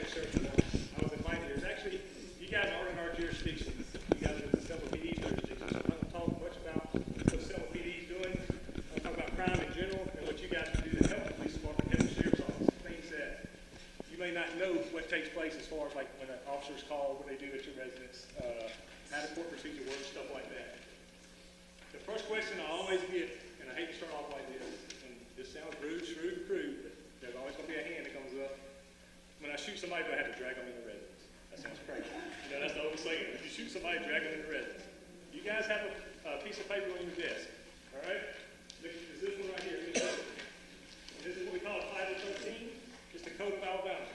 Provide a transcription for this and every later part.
search warrant. I was invited here. It's actually, you guys are in our jurisdiction. You guys are in the Selma PD's jurisdiction. So I'm not going to talk much about what Selma PD is doing. I'm going to talk about crime in general and what you guys can do to help the police department, help the sheriff's office, things that you may not know what takes place as far as like when an officer's called, what they do at your residence, how the court procedure works, stuff like that. The first question I always get, and I hate to start off like this, and this sounds rude, shrewd, and crude, but there's always going to be a hand that comes up. When I shoot somebody, do I have to drag them in the residence? That sounds crazy. You know, that's the old saying. If you shoot somebody, drag them in the residence. You guys have a piece of paper on your desk, all right? Look, is this one right here? This is what we call a Title 13. It's the Code of Alabama.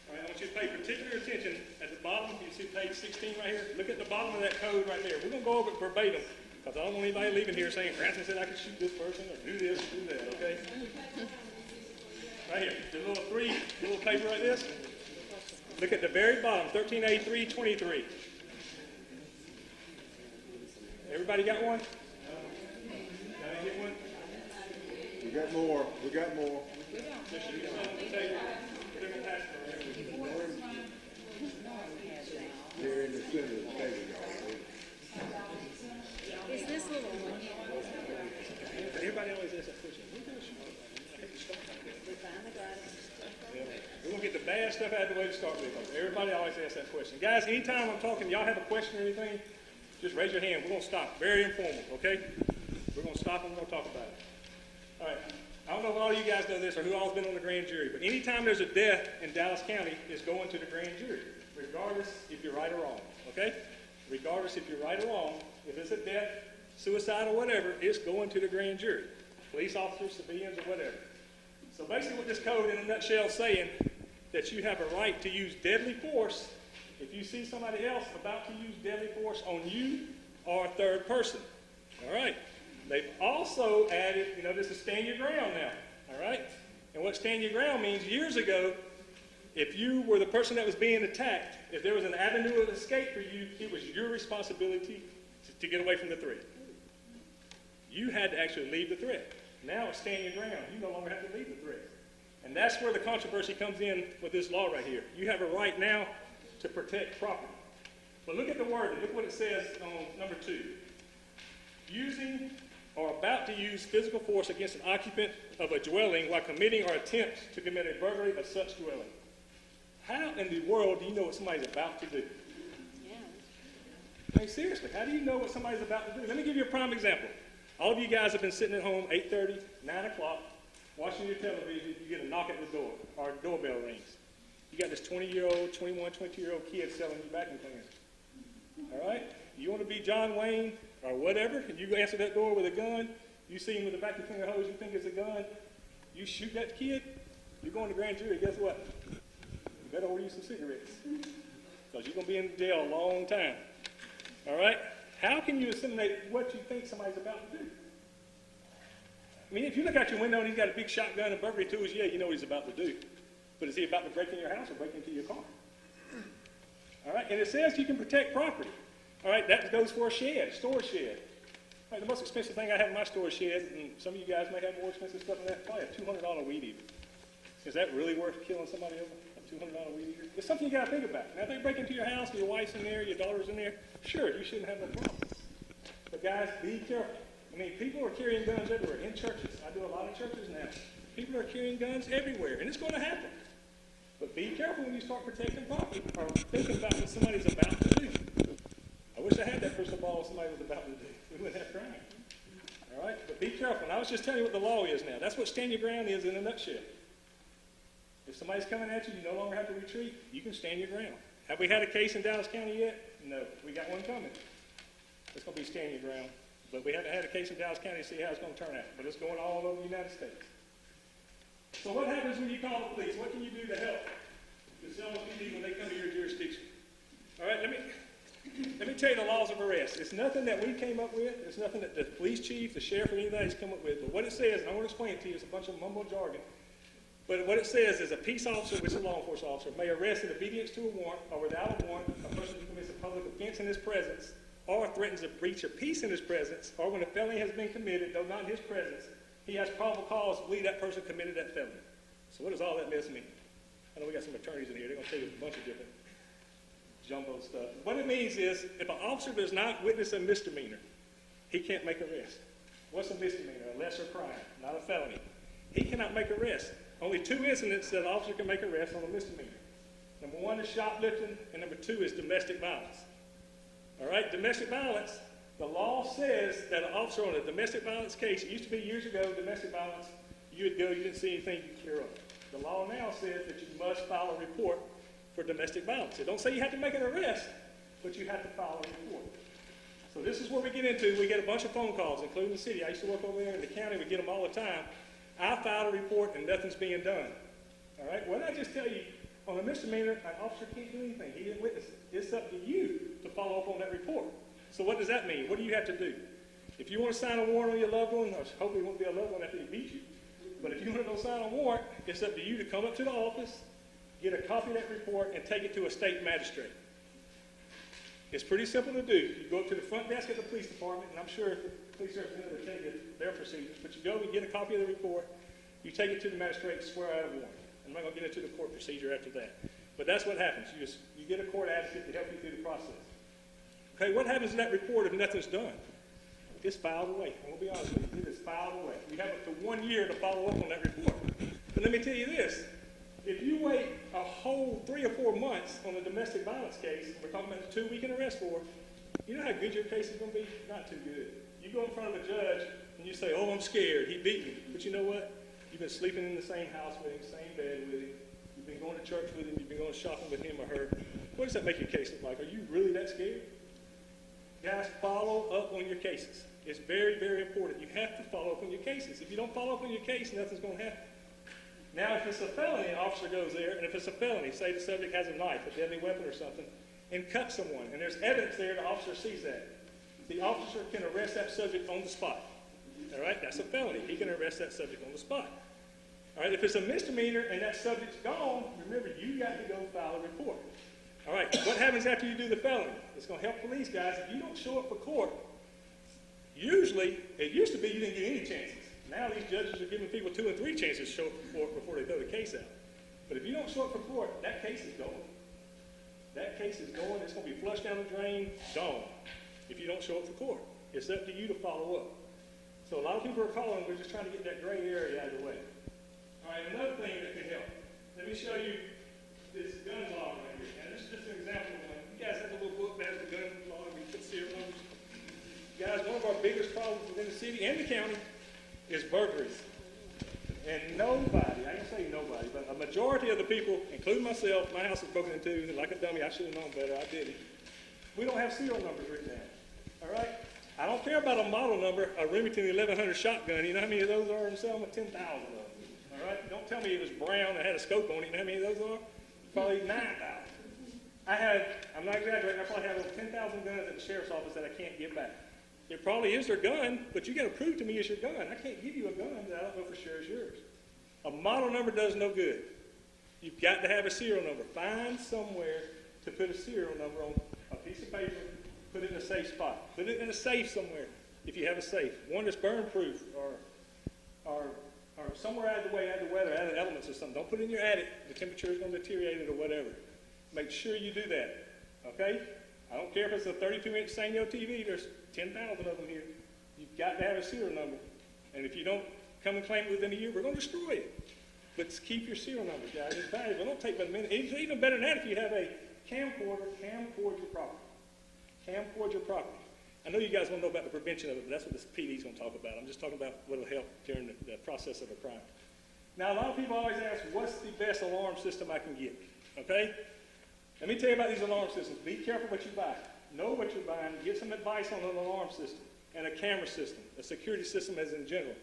All right, I want you to pay particular attention. At the bottom, you see page 16 right here. Look at the bottom of that code right there. We're going to go over it verbatim, because I don't want anybody leaving here saying, Grantham said I could shoot this person, or do this, or do that, okay? Right here, the little paper like this. Look at the very bottom, 13A323. Everybody got one? Gotta get one? We got more. We got more. They're in the center of the table, y'all. Is this little one? Everybody always asks that question. We're going to get the bad stuff out of the way to start with. Everybody always asks that question. Guys, anytime I'm talking, y'all have a question or anything, just raise your hand. We're going to stop. Very informal, okay? We're going to stop and we're going to talk about it. All right. I don't know if all of you guys know this or who all's been on the grand jury, but anytime there's a death in Dallas County, it's going to the grand jury, regardless if you're right or wrong, okay? Regardless if you're right or wrong, if it's a death, suicide, or whatever, it's going to the grand jury. Police officers, civilians, or whatever. So basically what this code in a nutshell is saying, that you have a right to use deadly force if you see somebody else about to use deadly force on you or a third person. All right. They've also added, you know, this is stand your ground now. All right. And what stand your ground means, years ago, if you were the person that was being attacked, if there was an avenue of escape for you, it was your responsibility to get away from the threat. You had to actually leave the threat. Now it's stand your ground. You no longer have to leave the threat. And that's where the controversy comes in with this law right here. You have a right now to protect property. But look at the wording. Look what it says on number 2. Using or about to use physical force against an occupant of a dwelling while committing or attempt to commit a burglary of such dwelling. How in the world do you know what somebody's about to do? Yeah. I mean, seriously, how do you know what somebody's about to do? Let me give you a prime example. All of you guys have been sitting at home 8:30, 9 o'clock, watching your television. You get a knock at the door, or a doorbell rings. You got this 20-year-old, 21, 22-year-old kid selling you vacuum cleaners. All right? You want to be John Wayne or whatever, and you answer that door with a gun. You see him with a vacuum cleaner hose you think is a gun. You shoot that kid, you're going to grand jury. Guess what? You better order you some cigarettes, because you're going to be in jail a long time. All right? How can you assimilate what you think somebody's about to do? I mean, if you look out your window and he's got a big shotgun and burglary tools, yeah, you know what he's about to do. But is he about to break in your house or break into your car? All right, and it says you can protect property. All right, that goes for a shed, storage shed. All right, the most expensive thing I have in my storage shed, and some of you guys may have more expensive stuff than that, probably a $200 weed eater. Is that really worth killing somebody over? A $200 weed eater? It's something you got to think about. Now, if they break into your house and your wife's in there, your daughter's in there, sure, you shouldn't have no problem. But guys, be careful. I mean, people are carrying guns everywhere, in churches. I do a lot of churches now. People are carrying guns everywhere, and it's going to happen. But be careful when you start protecting property or thinking about what somebody's about to do. I wish I had that crystal ball what somebody was about to do. We wouldn't have crime. All right? But be careful. And I was just telling you what the law is now. That's what stand your ground is in a nutshell. If somebody's coming at you, you no longer have to retreat. You can stand your ground. Have we had a case in Dallas County yet? No. We got one coming. It's going to be stand your ground. But we haven't had a case in Dallas County to see how it's going to turn out. But it's going all over the United States. So what happens when you call the police? What can you do to help the Selma PD when they come to your jurisdiction? All right, let me tell you the laws of arrest. It's nothing that we came up with. It's nothing that the police chief, the sheriff, or anybody's come up with. But what it says, and I want to explain it to you, it's a bunch of mumble jargon. But what it says is a peace officer, which is a law enforcement officer, may arrest in obedience to a warrant or without a warrant a person who commits a public offense in his presence or threatens a breach of peace in his presence, or when a felony has been committed, though not in his presence, he has probable cause to believe that person committed that felony. So what does all that mess mean? I know we got some attorneys in here. They're going to tell you a bunch of different jumbo stuff. What it means is if an officer does not witness a misdemeanor, he can't make arrest. What's a misdemeanor? A lesser crime, not a felony. He cannot make arrest. Only 2 incidents that an officer can make arrest on a misdemeanor. Number 1 is shoplifting, and number 2 is domestic violence. All right, domestic violence, the law says that an officer on a domestic violence case, it used to be years ago, domestic violence, you would go, you didn't see anything, you clear up. The law now says that you must file a report for domestic violence. It don't say you have to make an arrest, but you have to file a report. So this is where we get into, we get a bunch of phone calls, including the city. I used to work over there in the county, we get them all the time. I filed a report and nothing's being done. All right, what did I just tell you? On a misdemeanor, an officer can't do anything. He didn't witness it. It's up to you to follow up on that report. So what does that mean? What do you have to do? If you want to sign a warrant on your loved one, I hope it won't be a loved one after he beats you. But if you want to go sign a warrant, it's up to you to come up to the office, get a copy of that report, and take it to a state magistrate. It's pretty simple to do. You go up to the front desk at the police department, and I'm sure the police representative will tell you their procedures, but you go and get a copy of the report, you take it to the magistrate and swear out a warrant. I'm not going to get into the court procedure after that. But that's what happens. You get a court advocate to help you through the process. Okay, what happens in that report if nothing's done? It's filed away. I'm going to be honest with you. It is filed away. You have up to 1 year to follow up on that report. But let me tell you this. If you wait a whole 3 or 4 months on a domestic violence case, we're talking about 2 week in arrest for, you know how good your case is going to be? Not too good. You go in front of a judge and you say, oh, I'm scared. He beat me. But you know what? You've been sleeping in the same house with him, same bed with him. You've been going to church with him. You've been going shopping with him or her. What does that make your case look like? Are you really that scared? Guys, follow up on your cases. It's very, very important. You have to follow up on your cases. If you don't follow up on your case, nothing's going to happen. Now, if it's a felony, an officer goes there, and if it's a felony, say the subject has a knife, a deadly weapon or something, and cuts someone, and there's evidence there, the officer sees that. The officer can arrest that subject on the spot. All right, that's a felony. He can arrest that subject on the spot. All right, if it's a misdemeanor and that subject's gone, remember, you got to go file a report. All right, what happens after you do the felony? It's going to help police guys. If you don't show up for court, usually, it used to be you didn't get any chances. Now these judges are giving people 2 and 3 chances to show up for court before they throw the case out. But if you don't show up for court, that case is gone. That case is gone. It's going to be flushed down the drain, gone, if you don't show up for court. It's up to you to follow up. So a lot of people are calling, we're just trying to get that gray area out of the way. All right, another thing that can help. Let me show you this gun law right here. And this is just an example of one. You guys have a little book that has the gun law and you can see it numbers. Guys, one of our biggest problems within the city and the county is burglaries. And nobody, I don't say nobody, but a majority of the people, including myself, my house was broken into, and like a dummy, I should have known better, I didn't. We don't have serial numbers written down, all right? I don't care about a model number, a Remington 1100 shotgun. You know how many of those are in Selma? 10,000 of them, all right? Don't tell me it was brown and had a scope on it. You know how many of those are? Probably 9,000. I'm not exaggerating, I probably have over 10,000 guns at the sheriff's office that I can't get back. It probably is their gun, but you got to prove to me it's your gun. I can't give you a gun that I don't know for sure is yours. A model number does no good. You've got to have a serial number. Find somewhere to put a serial number on a piece of paper, put it in a safe spot. Put it in a safe somewhere if you have a safe. One that's burn proof or somewhere out of the way, out of the weather, out of the elements or something. Don't put it in your attic. The temperature is going to deteriorate it or whatever. Make sure you do that, okay? I don't care if it's a 32-inch Sanyo TV. There's 10,000 of them here. You've got to have a serial number. And if you don't come and claim it within a year, we're going to destroy it. But keep your serial numbers, guys. It's valuable. It don't take but a minute. It's even better than that if you have a camcorder, camcord your property. Camcord your property. I know you guys want to know about the prevention of it, but that's what this PD is going to talk about. I'm just talking about what will help during the process of a crime. Now, a lot of people always ask, what's the best alarm system I can get? Okay? Let me tell you about these alarm systems. Be careful what you buy. Know what you're buying. Get some advice on an alarm system and a camera system, a security system as in general.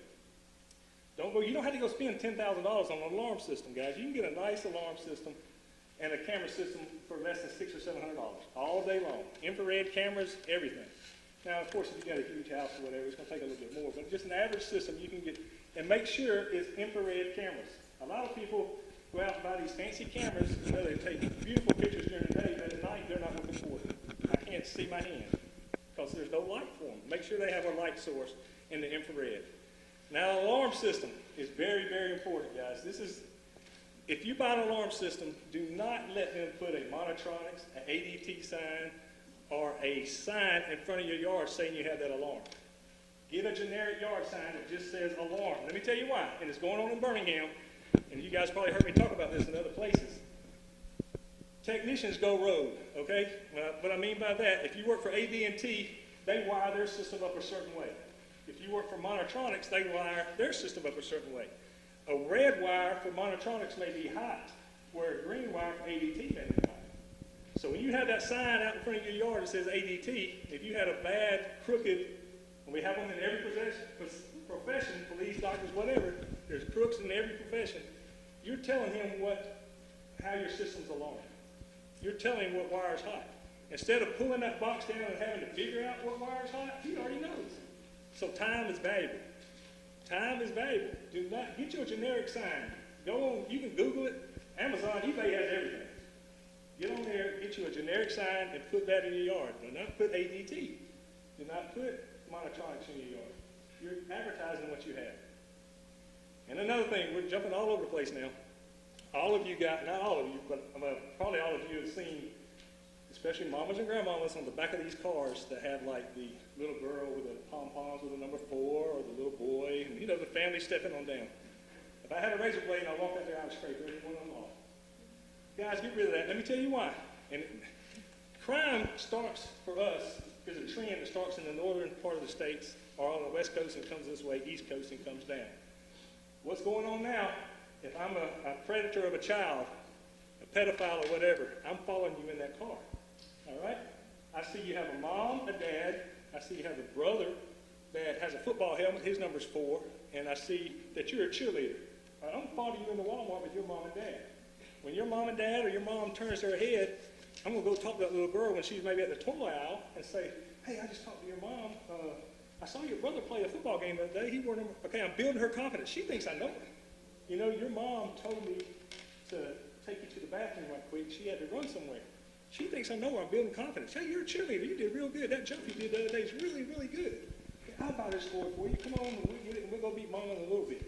You don't have to go spend $10,000 on an alarm system, guys. You can get a nice alarm system and a camera system for less than $600 or $700 all day long. Infrared cameras, everything. Now, of course, if you've got a huge house or whatever, it's going to take a little bit more. But just an average system you can get, and make sure it's infrared cameras. A lot of people go out and buy these fancy cameras. You know, they take beautiful pictures during the day, but at night they're not looking for it. I can't see my hand because there's no light for them. Make sure they have a light source in the infrared. Now, an alarm system is very, very important, guys. If you buy an alarm system, do not let them put a Monotronics, an ADT sign, or a sign in front of your yard saying you have that alarm. Get a generic yard sign that just says alarm. Let me tell you why. And it's going on in Birmingham, and you guys probably heard me talk about this in other places. Technicians go rogue, okay? What I mean by that, if you work for AD&T, they wire their system up a certain way. If you work for Monotronics, they wire their system up a certain way. A red wire for Monotronics may be hot, where a green wire for ADT may be hot. So when you have that sign out in front of your yard that says ADT, if you had a bad, crooked, and we have them in every profession, police, doctors, whatever, there's crooks in every profession, you're telling him how your system's alarmed. You're telling him what wire's hot. Instead of pulling that box down and having to figure out what wire's hot, he already knows. So time is valuable. Time is valuable. Do not get you a generic sign. Go on, you can Google it. Amazon, eBay has everything. Get on there, get you a generic sign, and put that in your yard. Do not put ADT. Do not put Monotronics in your yard. You're advertising what you have. And another thing, we're jumping all over the place now. All of you got, not all of you, but probably all of you have seen, especially mamas and grandmamas on the back of these cars that have like the little girl with the pom-poms with the number 4, or the little boy, and the family stepping on down. If I had a razor blade and I walked out there, I would scrape every one of them off. Guys, get rid of that. Let me tell you why. And crime starts for us, there's a trend that starts in the northern part of the states, or on the west coast and comes this way, east coast and comes down. What's going on now? If I'm a predator of a child, a pedophile or whatever, I'm following you in that car. All right? I see you have a mom, a dad. I see you have a brother that has a football helmet. His number's 4. And I see that you're a cheerleader. All right, I'm following you in the Walmart with your mom and dad. When your mom and dad or your mom turns their head, I'm going to go talk to that little girl when she's maybe at the toy aisle and say, hey, I just talked to your mom. I saw your brother play a football game the other day. He wore number. Okay, I'm building her confidence. She thinks I know her. Your mom told me to take you to the bathroom right quick. She had to run somewhere. She thinks I know her. I'm building confidence. Hey, you're a cheerleader. You did real good. That jump you did the other day is really, really good. Okay, I'll buy this for you. Come on, and we'll get it, and we'll go beat Mama in a little bit.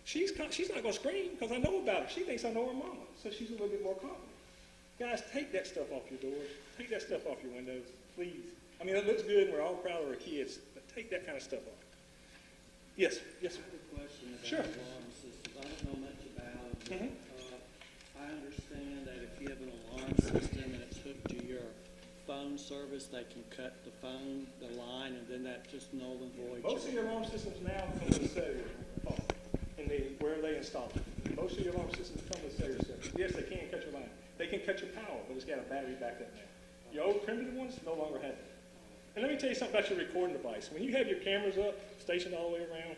She's not going to scream because I know about her. She thinks I know her mama, so she's a little bit more confident. Guys, take that stuff off your doors. Take that stuff off your windows, please. I mean, it looks good, and we're all proud of our kids, but take that kind of stuff off. Yes, yes, sir. I have a question about Sure. alarm systems. I don't know much about it. I understand that if you have an alarm system and it's hooked to your phone service, they can cut the line, and then that just null and void. Most of your alarm systems now come with a cellular phone, where they install it. Most of your alarm systems come with cellular service. Yes, they can cut your line. They can cut your power, but it's got a battery backup now. Your old primitive ones no longer have it. And let me tell you something about your recording device. When you have your cameras up, stationed all the way around,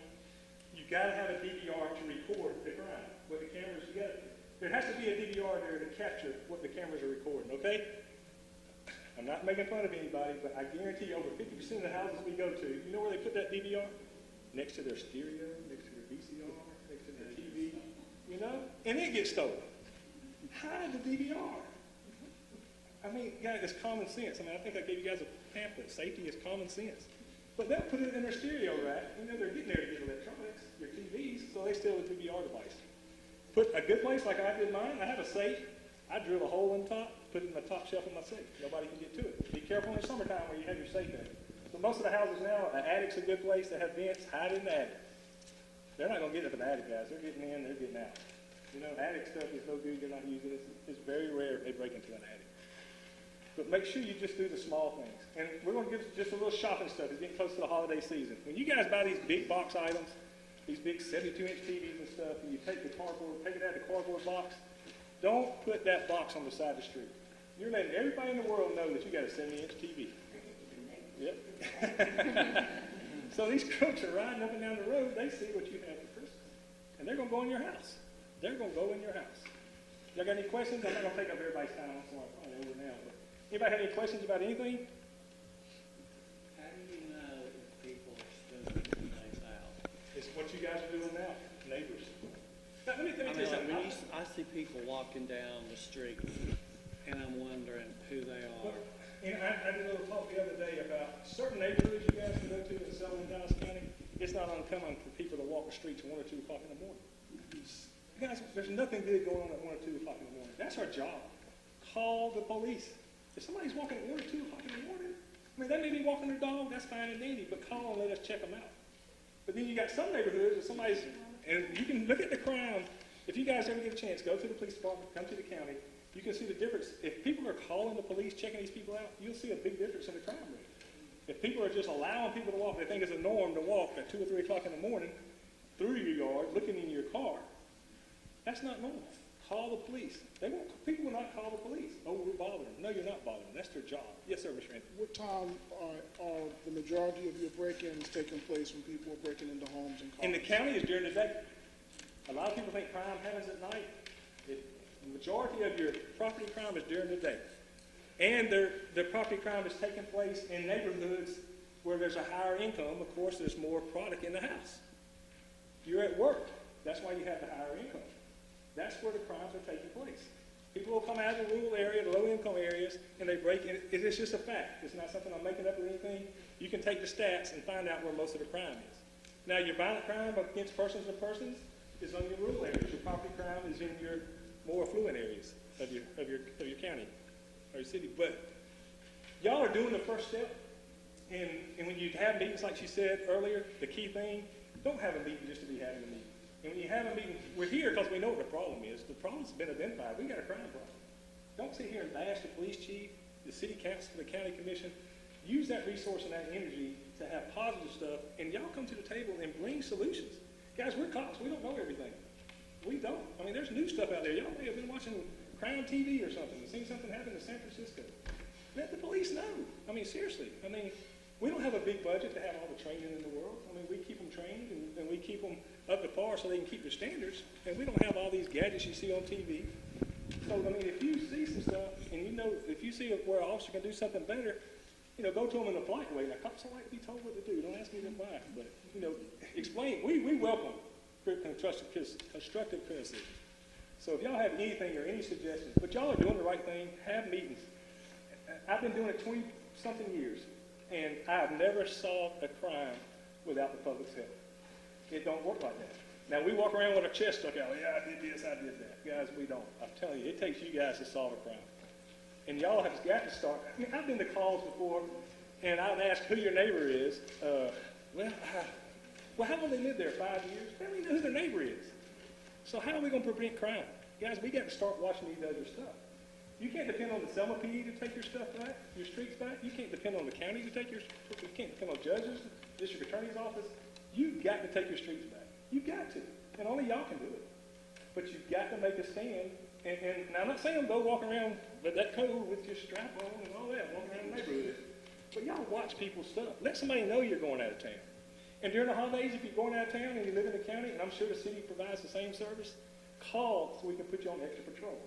you've got to have a DVR to record the crime. With the cameras, there has to be a DVR there to capture what the cameras are recording, okay? I'm not making fun of anybody, but I guarantee you over 50% of the houses we go to, you know where they put that DVR? Next to their stereo, next to their VCR, next to their TV, and it gets stolen. Hide the DVR. I mean, guys, it's common sense. I think I gave you guys a pamphlet. Safety is common sense. But they'll put it in their stereo rack. They're getting there to get electronics, your TVs, so they steal the DVR device. Put a good place like I did mine. I have a safe. I drill a hole in top, put it in the top shelf of my safe. Nobody can get to it. Be careful in the summertime where you have your safe in. So most of the houses now, an attic's a good place. They have vents. Hide in the attic. They're not going to get it for the attic, guys. They're getting in. They're getting out. Attic stuff is no good. You're not using it. It's very rare they break into an attic. But make sure you just do the small things. And we're going to give just a little shopping stuff. It's getting close to the holiday season. When you guys buy these big box items, these big 72-inch TVs and stuff, and you take it out of the cardboard box, don't put that box on the side of the street. You're letting everybody in the world know that you got a 70-inch TV. Yep. So these crooks are riding up and down the road. They see what you have for Christmas. And they're going to go in your house. They're going to go in your house. Y'all got any questions? I'm not going to take up everybody's time. I'm sorry, I'm probably over now. But anybody have any questions about anything? How do you know if people are spending things out? It's what you guys are doing now, neighbors. Now, let me tell you something. I see people walking down the street, and I'm wondering who they are. I did a little talk the other day about certain neighborhoods you guys can go to in Selma and Dallas County. It's not uncommon for people to walk the streets at 1 or 2 o'clock in the morning. Guys, there's nothing good going on at 1 or 2 o'clock in the morning. That's our job. Call the police. If somebody's walking at 1 or 2 o'clock in the morning, I mean, they may be walking their dog, that's fine and dandy, but call and let us check them out. But then you got some neighborhoods where somebody's, and you can look at the crime. If you guys ever get a chance, go to the police department, come to the county, you can see the difference. If people are calling the police, checking these people out, you'll see a big difference in the crime rate. If people are just allowing people to walk, they think it's a norm to walk at 2 or 3 o'clock in the morning through your yard, looking in your car, that's not normal. Call the police. People will not call the police. Oh, we're bothering them. No, you're not bothering them. That's their job. Yes, sir, Mr. Rantham. What time are the majority of your break-ins taking place when people are breaking into homes and cars? In the county is during the day. A lot of people think crime happens at night. The majority of your property crime is during the day. And the property crime is taking place in neighborhoods where there's a higher income. Of course, there's more product in the house. You're at work. That's why you have the higher income. That's where the crimes are taking place. People will come out of the rural area, the low-income areas, and they break in. It's just a fact. It's not something I'm making up or anything. You can take the stats and find out where most of the crime is. Now, your violent crime against persons and persons is on your rural areas. Your property crime is in your more affluent areas of your county or your city. But y'all are doing the first step. And when you have meetings, like she said earlier, the key thing, don't have a meeting just to be having a meeting. And when you have a meeting, we're here because we know what the problem is. The problem's been identified. We got a crime problem. Don't sit here and bash the police chief, the city council, the county commission. Use that resource and that energy to have positive stuff, and y'all come to the table and bring solutions. Guys, we're cops. We don't know everything. We don't. I mean, there's new stuff out there. Y'all may have been watching crime TV or something and seen something happen in San Francisco. Let the police know. I mean, seriously. I mean, we don't have a big budget to have all the training in the world. I mean, we keep them trained and we keep them up to par so they can keep their standards. And we don't have all these gadgets you see on TV. So, I mean, if you see some stuff and you know, if you see where an officer can do something better, you know, go to them in a polite way. Now, cops don't like to be told what to do. Don't ask me to advice. But, you know, explain. We welcome constructive criticism. So if y'all have anything or any suggestions, but y'all are doing the right thing, have meetings. I've been doing it 20-something years. And I've never solved a crime without the public's help. It don't work like that. Now, we walk around with our chest stuck out. Yeah, I did this, I did that. Guys, we don't. I'm telling you, it takes you guys to solve a crime. And y'all have got to start. I mean, I've been to calls before, and I've asked who your neighbor is. How long they lived there? 5 years? They don't even know who their neighbor is. So how are we going to prevent crime? Guys, we got to start watching these other stuff. You can't depend on the Selma PD to take your stuff back, your streets back. You can't depend on the county to take you can't depend on judges, district attorney's office. You've got to take your streets back. You've got to. And only y'all can do it. But you've got to make a stand. And I'm not saying go walk around with that code with your strap on and all that, walking around the neighborhood. But y'all watch people's stuff. Let somebody know you're going out of town. And during the holidays, if you're going out of town and you live in the county, and I'm sure the city provides the same service, call so we can put you on extra patrol.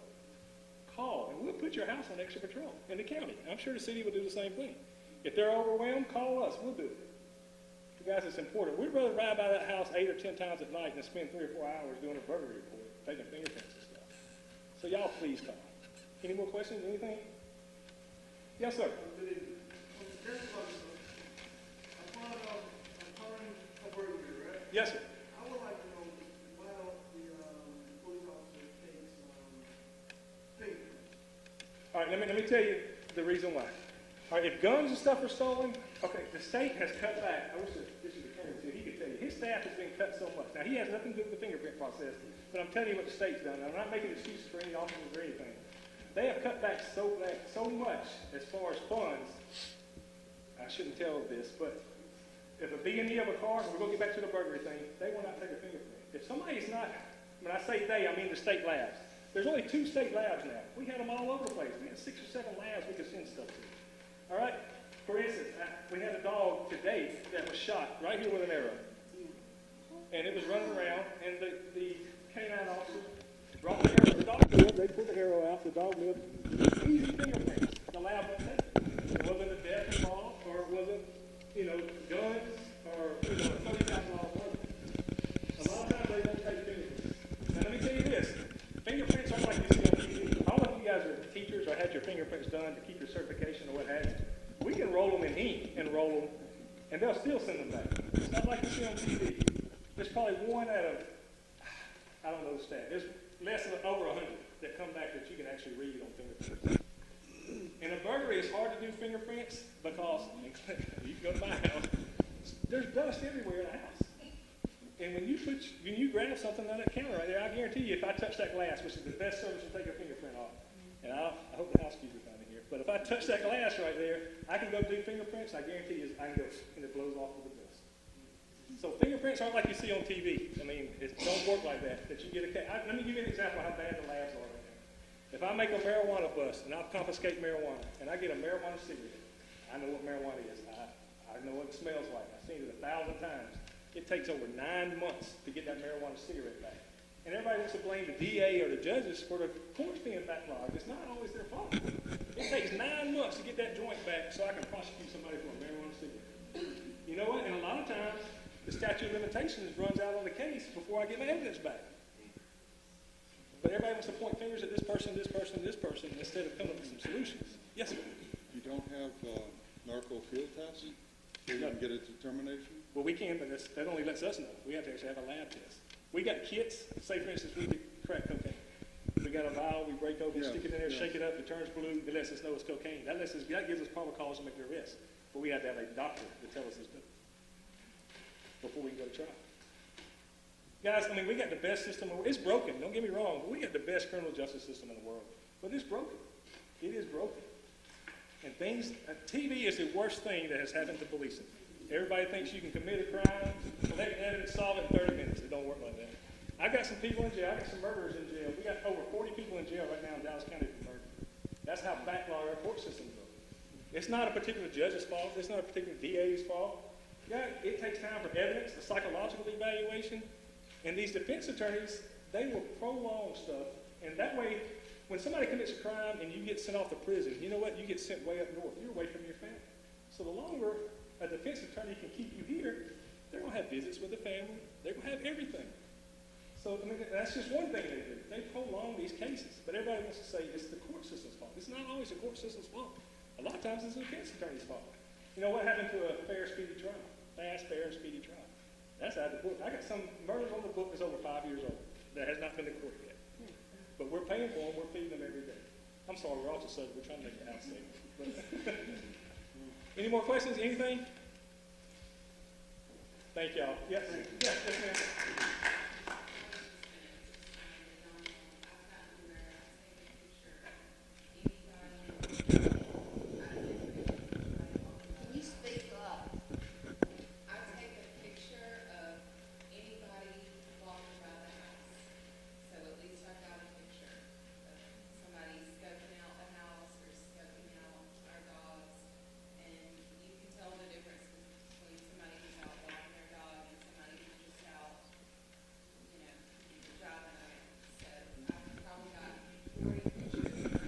Call, and we'll put your house on extra patrol in the county. I'm sure the city will do the same thing. If they're overwhelmed, call us. We'll do it. You guys, it's important. We'd rather ride by that house 8 or 10 times at night than spend 3 or 4 hours doing a burglary report, taking fingerprints and stuff. So y'all please call. Any more questions? Anything? Yes, sir. Yes, sir. I would like to know why don't the police officer takes fingerprints? All right, let me tell you the reason why. All right, if guns and stuff are stolen, okay, the state has cut back. I wish this was attorney too. He could tell you. His staff has been cut so much. Now, he has nothing to do with the fingerprint process, but I'm telling you what the state's done. I'm not making excuses for any officers or anything. They have cut back so much as far as funds. I shouldn't tell this, but if a B&E of a car, and we're going to get back to the burglary thing, they will not take a fingerprint. If somebody's not, when I say they, I mean the state labs. There's only 2 state labs now. We had them all over the place. We had 6 or 7 labs we could send stuff to. All right? For instance, we had a dog today that was shot right here with an arrow. And it was running around, and the canine officer brought the arrow. The dog lived. They pulled the arrow out. The dog lived. Easy fingerprints. The lab won't take it. It wasn't a death involved, or it wasn't, guns, or, $30,000 worth. A lot of times they won't take fingerprints. Now, let me tell you this. Fingerprints aren't like you see on TV. All of you guys are teachers or had your fingerprints done to keep your certification or what have you. We can roll them in ink and roll them, and they'll still send them back. It's not like you see on TV. There's probably 1 out of I don't know the stat. There's less than over 100 that come back that you can actually read on fingerprints. In a burglary, it's hard to do fingerprints because you can go to my house. There's dust everywhere in the house. And when you grab something on that counter right there, I guarantee you, if I touch that glass, which is the best service to take a fingerprint off, and I hope the housekeeper's not in here, but if I touch that glass right there, I can go do fingerprints. I guarantee you, I can go, and it blows off with the dust. So fingerprints aren't like you see on TV. I mean, it don't work like that. That you get a case. Let me give you an example of how bad the labs are right now. If I make a marijuana bust and I confiscate marijuana and I get a marijuana cigarette, I know what marijuana is. I know what it smells like. I've seen it 1,000 times. It takes over 9 months to get that marijuana cigarette back. And everybody wants to blame the DA or the judges for the courts being backlogged. It's not always their fault. It takes 9 months to get that joint back so I can prosecute somebody for a marijuana cigarette. You know what? And a lot of times, the statute of limitations runs out on the case before I get my evidence back. But everybody wants to point fingers at this person, this person, this person, instead of coming up with some solutions. Yes, sir? You don't have narco field tests? So you can get a determination? Well, we can, but that only lets us know. We have to actually have a lab test. We got kits. Say, for instance, we get crack cocaine. We got a vial, we break open, stick it in there, shake it up, it turns blue, it lets us know it's cocaine. That gives us probable cause to make the arrest. But we have to have a doctor to tell us it's before we can go to trial. Guys, I mean, we got the best system. It's broken, don't get me wrong, but we got the best criminal justice system in the world. But it's broken. It is broken. And TV is the worst thing that has happened to policing. Everybody thinks you can commit a crime, collect evidence, solve it in 30 minutes. It don't work like that. I've got some people in jail. I've got some murderers in jail. We got over 40 people in jail right now in Dallas County for murder. That's how backlogged our court system is. It's not a particular judge's fault. It's not a particular DA's fault. Yeah, it takes time for evidence, the psychological evaluation, and these defense attorneys, they will prolong stuff, and that way, when somebody commits a crime and you get sent off to prison, you know what? You get sent way up north. You're away from your family. So the longer a defense attorney can keep you here, they're going to have visits with the family. They're going to have everything. So, I mean, that's just one thing they do. They prolong these cases. But everybody wants to say it's the court system's fault. It's not always the court system's fault. A lot of times it's the defense attorney's fault. You know, what happened to a fair, speedy trial? Fast, fair, and speedy trial. That's out of the book. I got some murders on the book that's over 5 years old that has not been to court yet. But we're paying for them. We're feeding them every day. I'm sorry, we're all just we're trying to make the house safe. Any more questions? Anything? Thank y'all. Yes, yes, ma'am. Can you speak up? I take a picture of anybody walking by the house. So at least I've got a picture of somebody scoping out the house or scoping out our dogs. And you can tell the difference between somebody who's out walking their dog and somebody who's just out, driving around. So I've probably got 40 pictures of the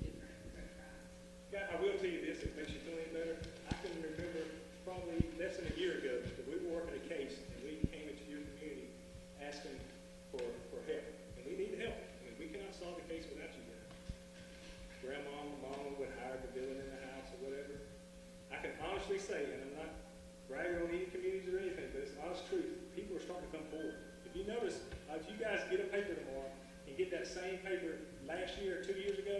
different drug crimes. God, I will tell you this, if it makes you feel any better. I can remember probably less than a year ago that we were working a case and we came into your community asking for help. And we need help. I mean, we cannot solve the case without you guys. Grandma and mama would hire the villain in the house or whatever. I can honestly say, and I'm not bragging on any communities or anything, but it's honest truth, people are starting to come forward. If you notice, if you guys get a paper tomorrow and get that same paper last year or 2 years ago,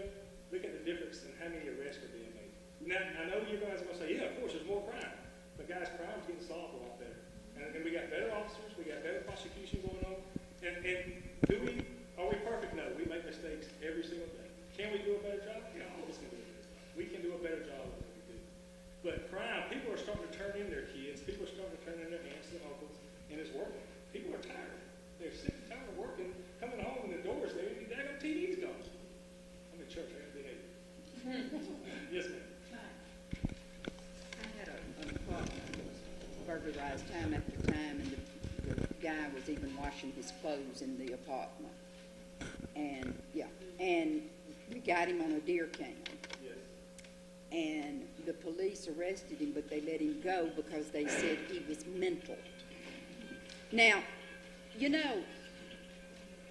look at the difference in how many arrests are being made. Now, I know you guys are going to say, yeah, of course, there's more crime. But guys, crime's getting solved a lot better. And we got better officers, we got better prosecution going on. And are we perfect? No, we make mistakes every single day. Can we do a better job? Yeah, all of us can do a better job. We can do a better job than we do. But crime, people are starting to turn in their kids, people are starting to turn in their aunts and uncles, and it's working. People are tired. They're sick and tired of working, coming home and the door's there, and the daggone TV's gone. I'm in church, I gotta behave. Yes, ma'am. I had an apartment that was burglarized time after time, and the guy was even washing his clothes in the apartment. And, and we got him on a deer cam. Yes. And the police arrested him, but they let him go because they said he was mental. Now,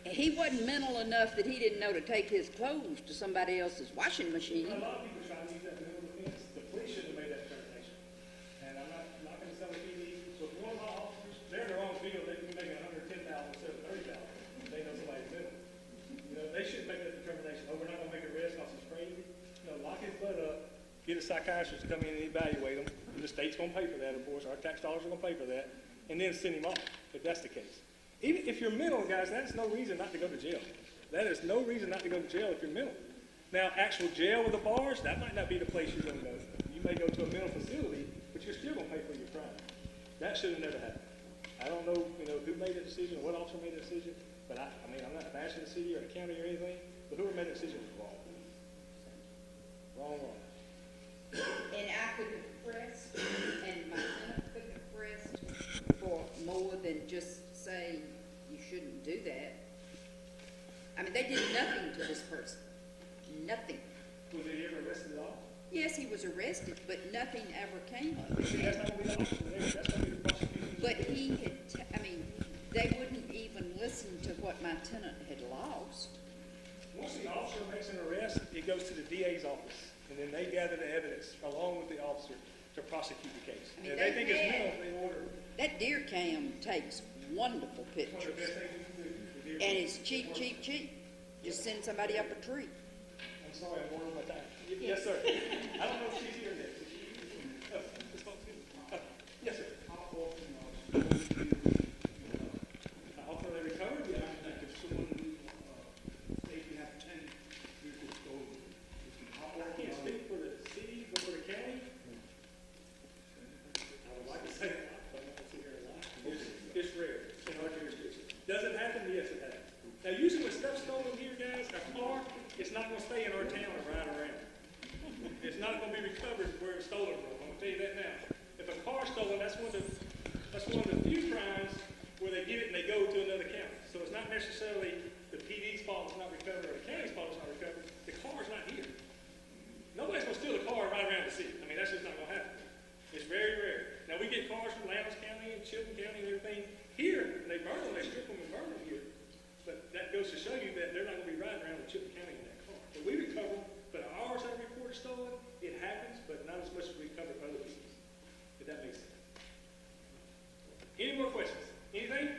he wasn't mental enough that he didn't know to take his clothes to somebody else's washing machine. A lot of people try to use that mental defense. The police shouldn't have made that determination. And I'm not going to sell a TV. So if one of my officers, they're in their own field, they can be making $110,000 shouldn't make that determination, oh, we're not gonna make an arrest because he's crazy. No, lock his butt up, get a psychiatrist to come in and evaluate him, and the state's gonna pay for that, of course, our tax dollars are gonna pay for that, and then send him off, if that's the case. Even if you're mental, guys, that's no reason not to go to jail. That is no reason not to go to jail if you're mental. Now, actual jail with the bars, that might not be the place you're gonna go. You may go to a mental facility, but you're still gonna pay for your crime. That should have never happened. I don't know, who made that decision, or what officer made that decision, but I mean, I'm not bashing the city or the county or anything, but whoever made that decision was wrong. Wrong. And I couldn't have pressed, and my tenant couldn't have pressed for more than just say, you shouldn't do that. I mean, they did nothing to this person. Nothing. Was he ever arrested at all? Yes, he was arrested, but nothing ever came of it. See, that's not gonna be the officer there, that's gonna be the prosecution. But he had, they wouldn't even listen to what my tenant had lost. Once the officer makes an arrest, it goes to the DA's office, and then they gather the evidence along with the officer to prosecute the case. I mean, And if they think it's they had- mental, they order. That deer cam takes wonderful One of the pictures. best things you can do. And it's cheap. Just send somebody up a tree. I'm sorry, I'm over my time. Yes, sir. I don't know if she's here next. Is she here? Ms. Fowlkes? Yes, sir. How often are they recovered? Yeah. I can't speak for the city, but for the county. I would like to say a lot, but I'm not gonna sit here and lie. It's rare in our jurisdiction. Does it happen? Yes, it happens. Now, usually when stuff's stolen here, guys, a car, it's not gonna stay in our town and ride around. It's not gonna be recovered where it's stolen from. I'm gonna tell you that now. If a car's stolen, that's one of the few crimes where they get it and they go to another county. So it's not necessarily the PD's fault it's not recovered or the county's fault it's not recovered. The car's not here. Nobody's gonna steal a car and ride around the city. I mean, that's just not gonna happen. It's very rare. Now, we get cars from Lowndes County and Chilton County and everything here, and they burn them, they strip them and burn them here. But that goes to show you that they're not gonna be riding around with Chilton County in that car. But we recover them, but ours are reported stolen. It happens, but not as much as we recover other people's. If that makes sense. Any more questions? Anything?